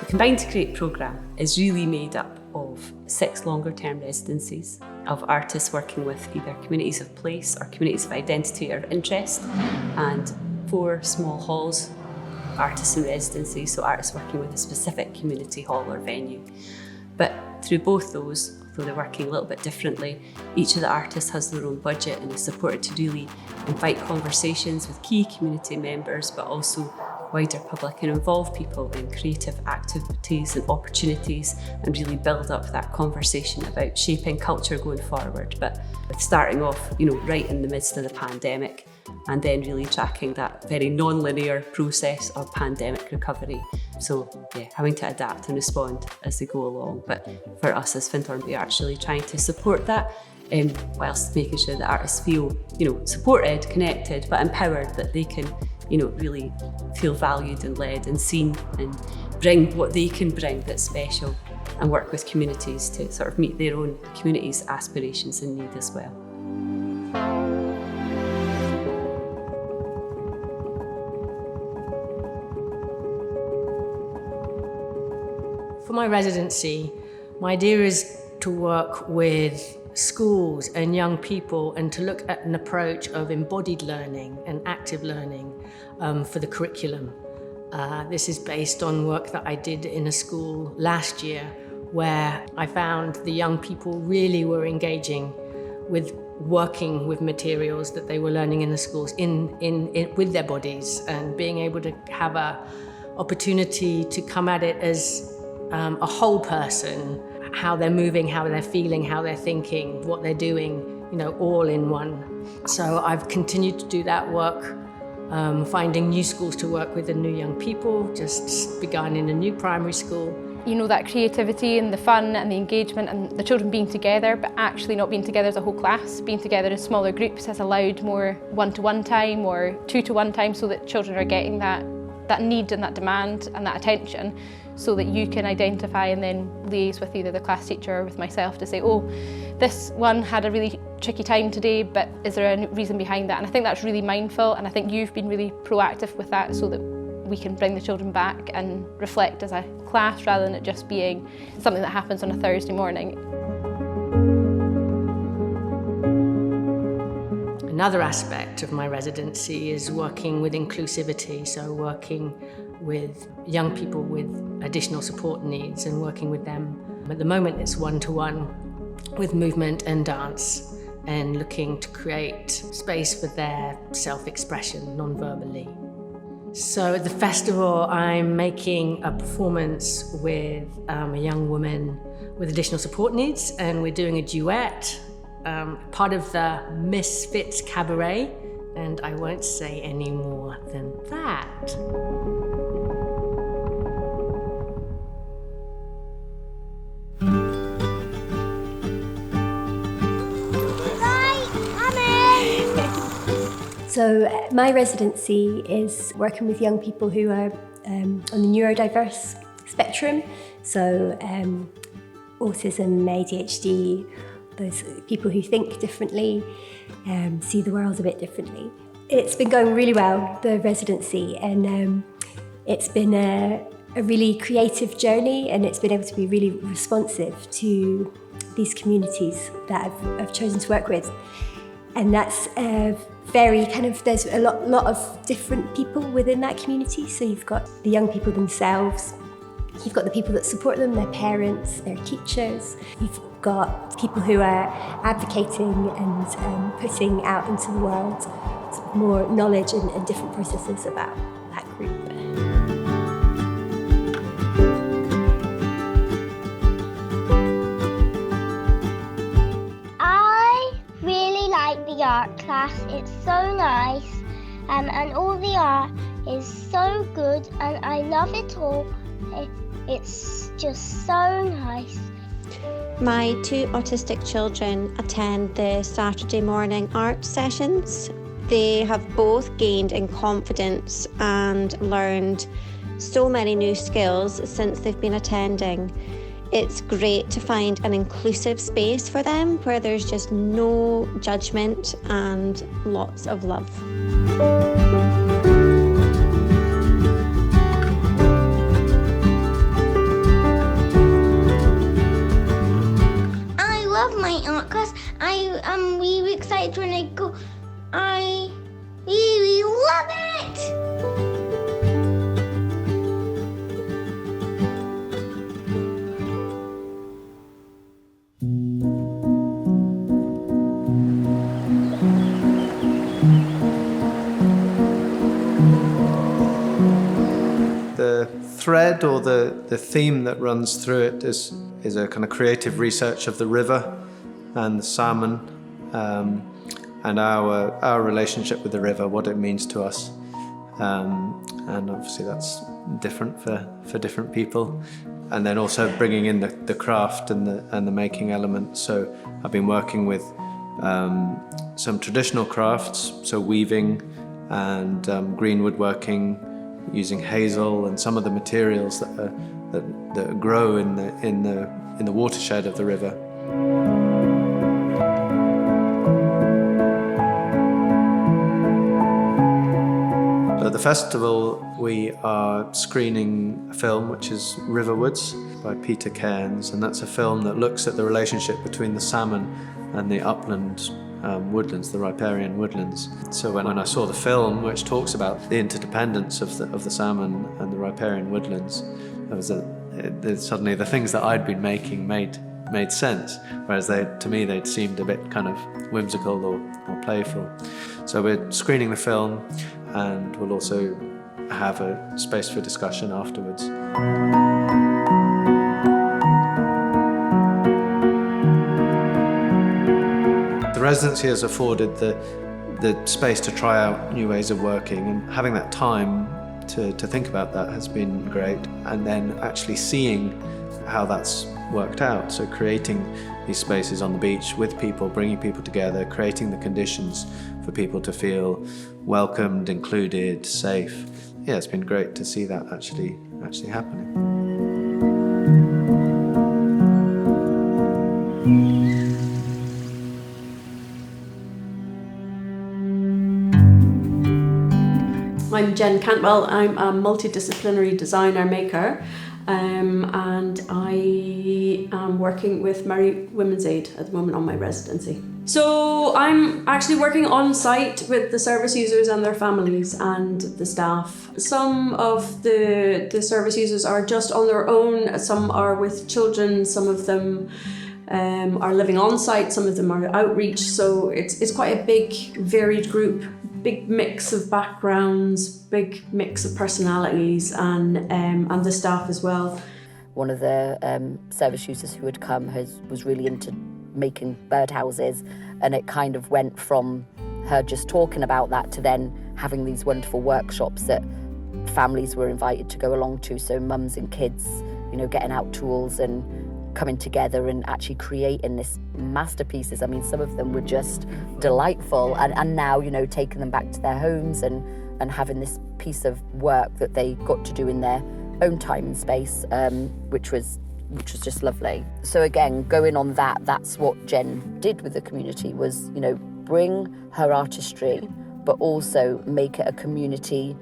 Combined to Create programme is really made up of 6 longer term residencies of artists working with either communities of place or communities of identity or interest, and 4 small halls, artists in residency, so artists working with a specific community hall or venue. But through both those, though they're working a little bit differently, each of the artists has their own budget and is supported to really invite conversations with key community members, but also wider public, and involve people in creative activities and opportunities and really build up that conversation about shaping culture going forward. But with starting off, right in the midst of the pandemic, and then really tracking that very non-linear process of pandemic recovery. So having to adapt and respond as they go along. But for us as Findhorn Bay Arts, really trying to support that, whilst making sure that artists feel, supported, connected, but empowered, that they can, really feel valued and led and seen and bring what they can bring that's special, and work with communities to sort of meet their own community's aspirations and need as well. For my residency, my idea is to work with schools and young people and to look at an approach of embodied learning and active learning for the curriculum. This is based on work that I did in a school last year, where I found the young people really were engaging with working with materials that they were learning in the schools with their bodies, and being able to have a opportunity to come at it as a whole person, how they're moving, how they're feeling, how they're thinking, what they're doing, all in one. So I've continued to do that work, finding new schools to work with and new young people, just begun in a new primary school. That creativity and the fun and the engagement and the children being together, but actually not being together as a whole class, being together in smaller groups has allowed more one-to-one time or two-to-one time, so that children are getting that need and that demand and that attention, so that you can identify and then liaise with either the class teacher or with myself to say, oh, this one had a really tricky time today, but is there a reason behind that? And I think that's really mindful, and I think you've been really proactive with that, so that we can bring the children back and reflect as a class, rather than it just being something that happens on a Thursday morning. Another aspect of my residency is working with inclusivity, so working with young people with additional support needs and working with them. At the moment it's one-to-one with movement and dance, and looking to create space for their self-expression non-verbally. So at the festival I'm making a performance with a young woman with additional support needs, and we're doing a duet, part of the Misfits Cabaret, and I won't say any more than that. So my residency is working with young people who are on the neurodiverse spectrum, so autism, ADHD, those people who think differently, see the world a bit differently. It's been going really well, the residency, and it's been a really creative journey, and it's been able to be really responsive to these communities that I've chosen to work with. And that's very there's a lot of different people within that community. So you've got the young people themselves, you've got the people that support them, their parents, their teachers, you've got people who are advocating and putting out into the world sort of more knowledge and different processes about that group. The art class, it's so nice, and all the art is so good, and I love it all. It's just so nice. My 2 autistic children attend the Saturday morning art sessions. They have both gained in confidence and learned so many new skills since they've been attending. It's great to find an inclusive space for them where there's just no judgment and lots of love. thread or the theme that runs through it is a kind of creative research of the river and the salmon, and our relationship with the river, what it means to us. And obviously that's different for different people. And then also bringing in the craft and the making element. So I've been working with some traditional crafts, so weaving and green woodworking, using hazel and some of the materials that grow in the watershed of the river. At the festival, we are screening a film which is Riverwoods by Peter Cairns, and that's a film that looks at the relationship between the salmon and the upland woodlands, the riparian woodlands. So when I saw the film, which talks about the interdependence of the salmon and the riparian woodlands, suddenly the things that I'd been making made sense, whereas to me they'd seemed a bit kind of whimsical or playful. So we're screening the film, and we'll also have a space for discussion afterwards. The residency has afforded the space to try out new ways of working, and having that time to think about that has been great, and then actually seeing how that's worked out. So creating these spaces on the beach with people, bringing people together, creating the conditions for people to feel welcomed, included, safe. Yeah, it's been great to see that actually happening. I'm Jen Cantwell. I'm a multidisciplinary designer maker, and I am working with Moray Women's Aid at the moment on my residency. So I'm actually working on site with the service users and their families and the staff. Some of the service users are just on their own, some are with children, some of them are living on site, some of them are outreach, so it's quite a big varied group, big mix of backgrounds, big mix of personalities, and the staff as well. One of the service users who had come was really into making birdhouses, and it kind of went from her just talking about that to then having these wonderful workshops that families were invited to go along to, so mums and kids, getting out tools and coming together and actually creating this masterpieces. I mean, some of them were just delightful, and now, taking them back to their homes and having this piece of work that they got to do in their own time and space, which was just lovely. So again, going on that's what Jen did with the community, was, bring her artistry, but also make it a community,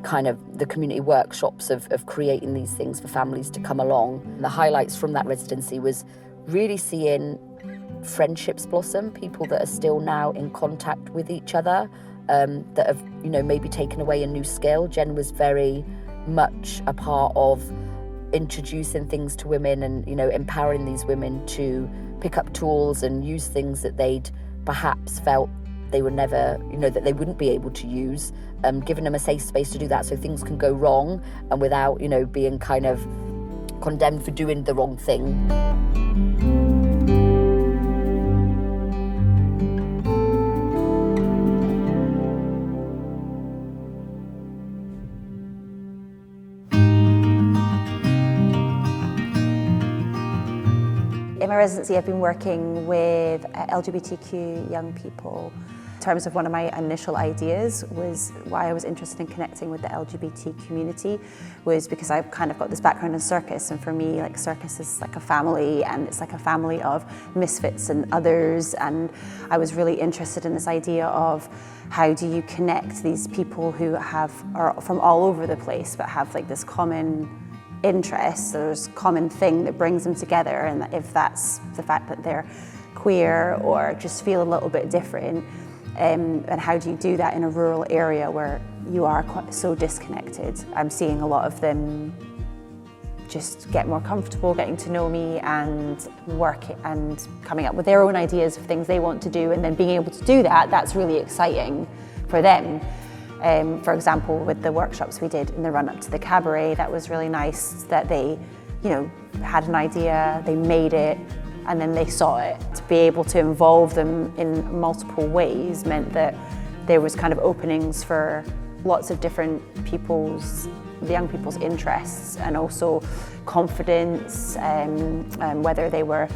kind of the community workshops of creating these things for families to come along. And the highlights from that residency was really seeing friendships blossom, people that are still now in contact with each other, that have, maybe taken away a new skill. Jen was very much a part of introducing things to women and, empowering these women to pick up tools and use things that they'd perhaps felt they were never, that they wouldn't be able to use, giving them a safe space to do that so things can go wrong and without, being kind of condemned for doing the wrong thing. In my residency, I've been working with LGBTQ young people. In terms of one of my initial ideas was why I was interested in connecting with the LGBT community was because I've kind of got this background in circus, and for me, like, circus is like a family, and it's like a family of misfits and others, and I was really interested in this idea of how do you connect these people who are from all over the place but have like this common interest, there's a common thing that brings them together, and if that's the fact that they're queer or just feel a little bit different, and how do you do that in a rural area where you are so disconnected? I'm seeing a lot of them just get more comfortable getting to know me and work and coming up with their own ideas of things they want to do, and then being able to do that, that's really exciting for them. For example, with the workshops we did in the run-up to the cabaret, that was really nice that they, had an idea, they made it, and then they saw it. To be able to involve them in multiple ways meant that there was kind of openings for lots of different the young people's interests, and also confidence, whether they were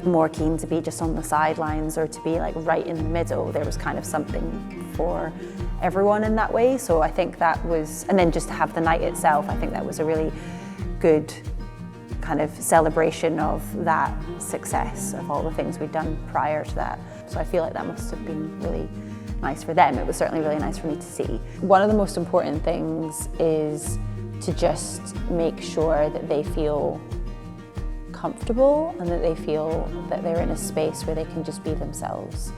more keen to be just on the sidelines or to be like right in the middle. There was kind of something for everyone in that way. So I think that was, and then just to have the night itself, I think that was a really good kind of celebration of that success, of all the things we'd done prior to that. So I feel like that must have been really nice for them. It was certainly really nice for me to see. One of the most important things is to just make sure that they feel comfortable and that they feel that they're in a space where they can just be themselves.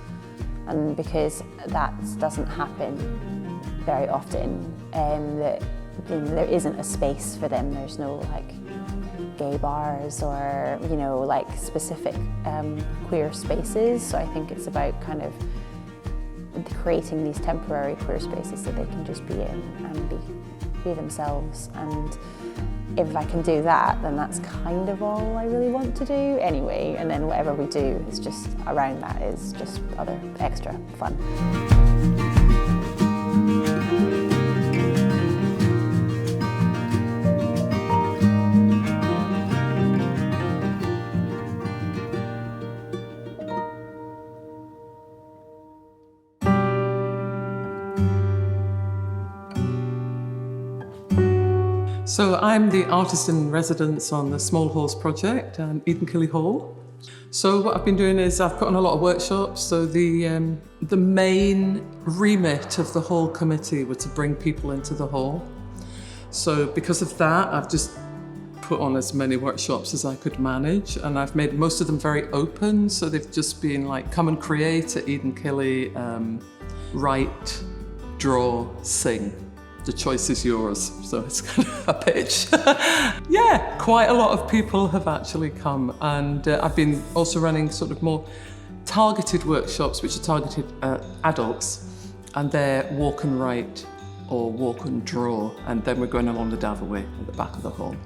And because that doesn't happen very often, that there isn't a space for them. There's no like gay bars or like specific queer spaces. So I think it's about kind of creating these temporary queer spaces that they can just be in and be themselves. And if I can do that, then that's kind of all I really want to do anyway. And then whatever we do is just around that is just other extra fun. So I'm the artist in residence on the Small Halls project, Eden Killy Hall. So what I've been doing is I've put on a lot of workshops. So the main remit of the hall committee were to bring people into the hall. So because of that, I've just put on as many workshops as I could manage, and I've made most of them very open. So they've just been like, come and create at Eden Killy, write, draw, sing. The choice is yours, so it's kind of a pitch. Yeah, quite a lot of people have actually come, and I've been also running sort of more targeted workshops which are targeted at adults, and they're walk and write or walk and draw, and then we're going along the Davaway at the back of the hall.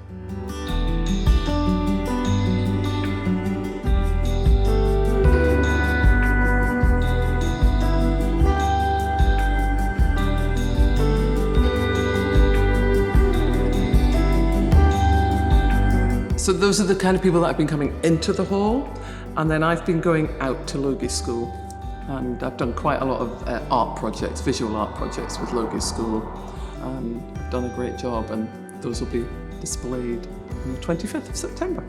So those are the kind of people that have been coming into the hall, and then I've been going out to Logie School, and I've done quite a lot of art projects, visual art projects with Logie School. I've done a great job, and those will be displayed on the 25th of September.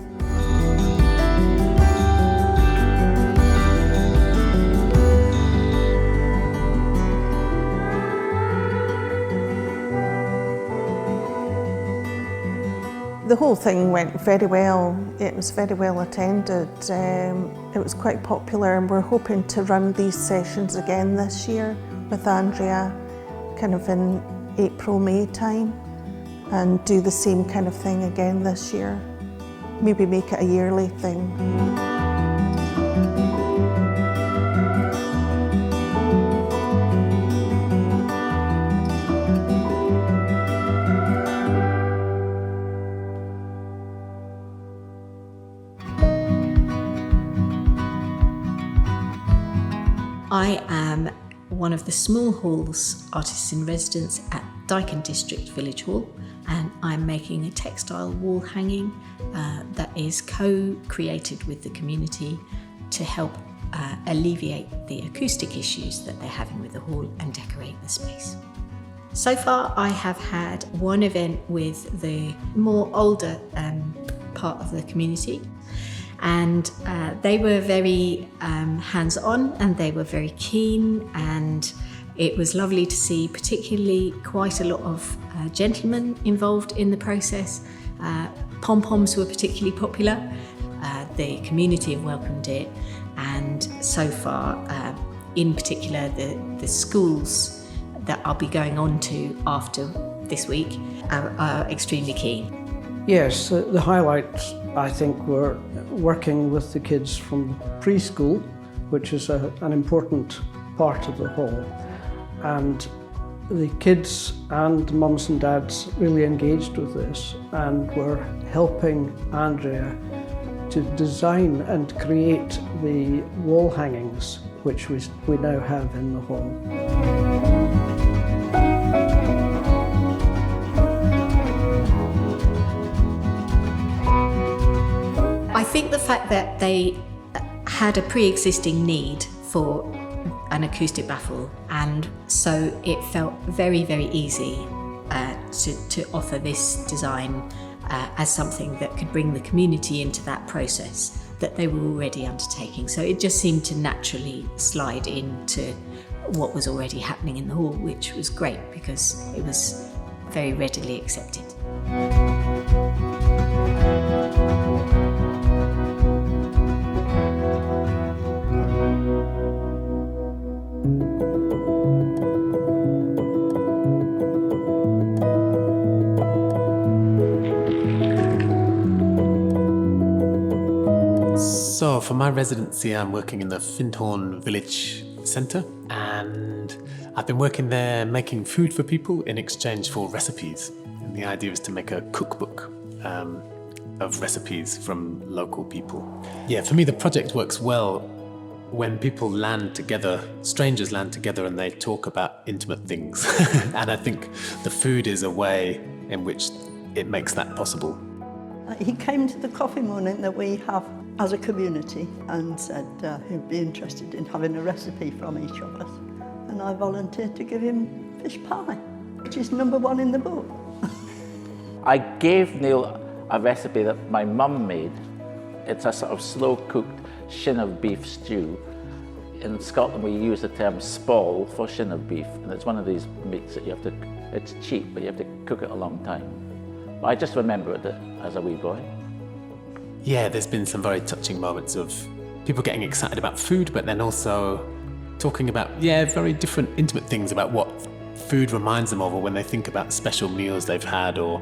The whole thing went very well. It was very well attended. It was quite popular, and we're hoping to run these sessions again this year with Andrea, kind of in April, May time, and do the same kind of thing again this year. Maybe make it a yearly thing. I am one of the Small Halls artists in residence at Dyken District Village Hall, and I'm making a textile wall hanging that is co-created with the community to help alleviate the acoustic issues that they're having with the hall and decorate the space. So far I have had one event with the more older part of the community, and they were very hands-on, and they were very keen, and it was lovely to see particularly quite a lot of gentlemen involved in the process. Pom-poms were particularly popular. The community have welcomed it, and so far, in particular, the schools that I'll be going on to after this week are extremely keen. Yes, the highlights I think were working with the kids from preschool, which is an important part of the hall, and The kids and mums and dads really engaged with this and were helping Andrea to design and create the wall hangings which we now have in the home. I think the fact that they had a pre-existing need for an acoustic baffle, and so it felt very, very easy to offer this design as something that could bring the community into that process that they were already undertaking. So it just seemed to naturally slide into what was already happening in the hall, which was great because it was very readily accepted. So for my residency, I'm working in the Findhorn village centre, and I've been working there making food for people in exchange for recipes. And the idea is to make a cookbook of recipes from local people. Yeah, for me the project works well when people land together, strangers land together, and they talk about intimate things. And I think the food is a way in which it makes that possible. He came to the coffee morning that we have as a community and said he'd be interested in having a recipe from each of us. And I volunteered to give him fish pie, which is #1 in the book. I gave Neil a recipe that my mum made. It's a sort of slow-cooked shin of beef stew. In Scotland we use the term spall for shin of beef, and it's one of these meats that you have to, it's cheap, but you have to cook it a long time. But I just remembered it as a wee boy. Yeah, there's been some very touching moments of people getting excited about food, but then also talking about, very different intimate things about what food reminds them of, or when they think about special meals they've had, or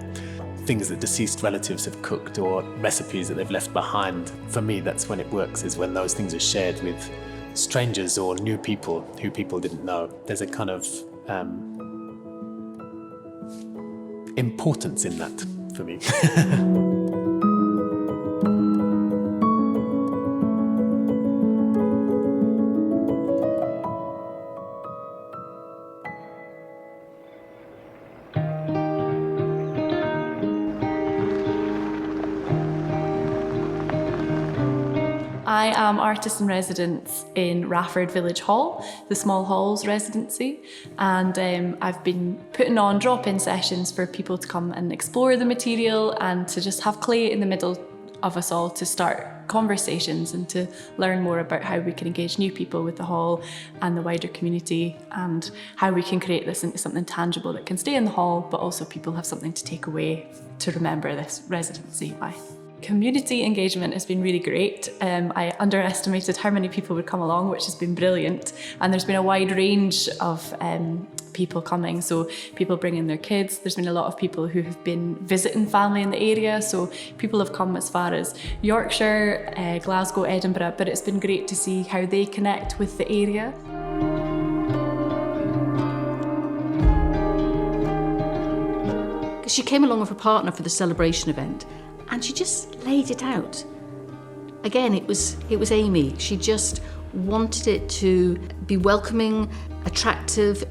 things that deceased relatives have cooked, or recipes that they've left behind. For me, that's when it works, is when those things are shared with strangers or new people who people didn't know. There's a kind of importance in that for me. I am artist in residence in Rafford Village Hall, the Small Halls residency, and I've been putting on drop-in sessions for people to come and explore the material and to just have clay in the middle of us all to start conversations and to learn more about how we can engage new people with the hall and the wider community, and how we can create this into something tangible that can stay in the hall, but also people have something to take away to remember this residency by. Community engagement has been really great. I underestimated how many people would come along, which has been brilliant. And there's been a wide range of people coming. So people bringing their kids. There's been a lot of people who have been visiting family in the area. So people have come as far as Yorkshire, Glasgow, Edinburgh, but it's been great to see how they connect with the area. She came along with her partner for the celebration event, and she just laid it out. Again, it was Amy. She just wanted it to be welcoming, attractive,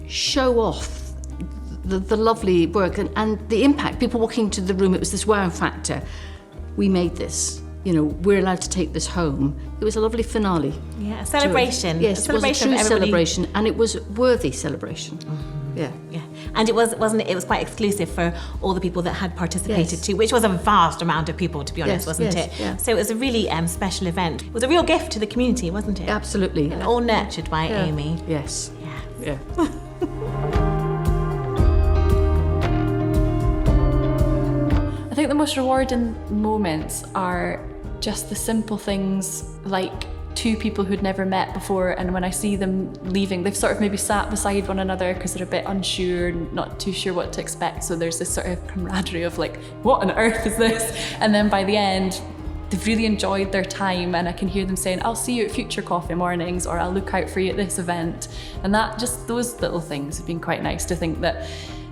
show off the lovely work and the impact. People walking into the room, it was this wow factor. We made this. We're allowed to take this home. It was a lovely finale. Yeah, a celebration. Yes, it was a true celebration, and it was worthy celebration. Mm-hmm. Yeah. And it was quite exclusive for all the people that had participated too, which was a vast amount of people, to be honest, wasn't it? Yeah. So it was a really special event. It was a real gift to the community, wasn't it? Absolutely. And all nurtured by Amy. Yes. Yeah. I think the most rewarding moments are just the simple things, like two people who'd never met before, and when I see them leaving, they've sort of maybe sat beside one another because they're a bit unsure, not too sure what to expect. So there's this sort of camaraderie of like, what on earth is this? And then by the end, they've really enjoyed their time, and I can hear them saying, I'll see you at future coffee mornings, or I'll look out for you at this event. And that, just those little things have been quite nice to think that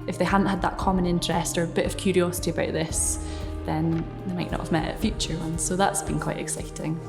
if they hadn't had that common interest or a bit of curiosity about this, then they might not have met at future ones. So that's been quite exciting.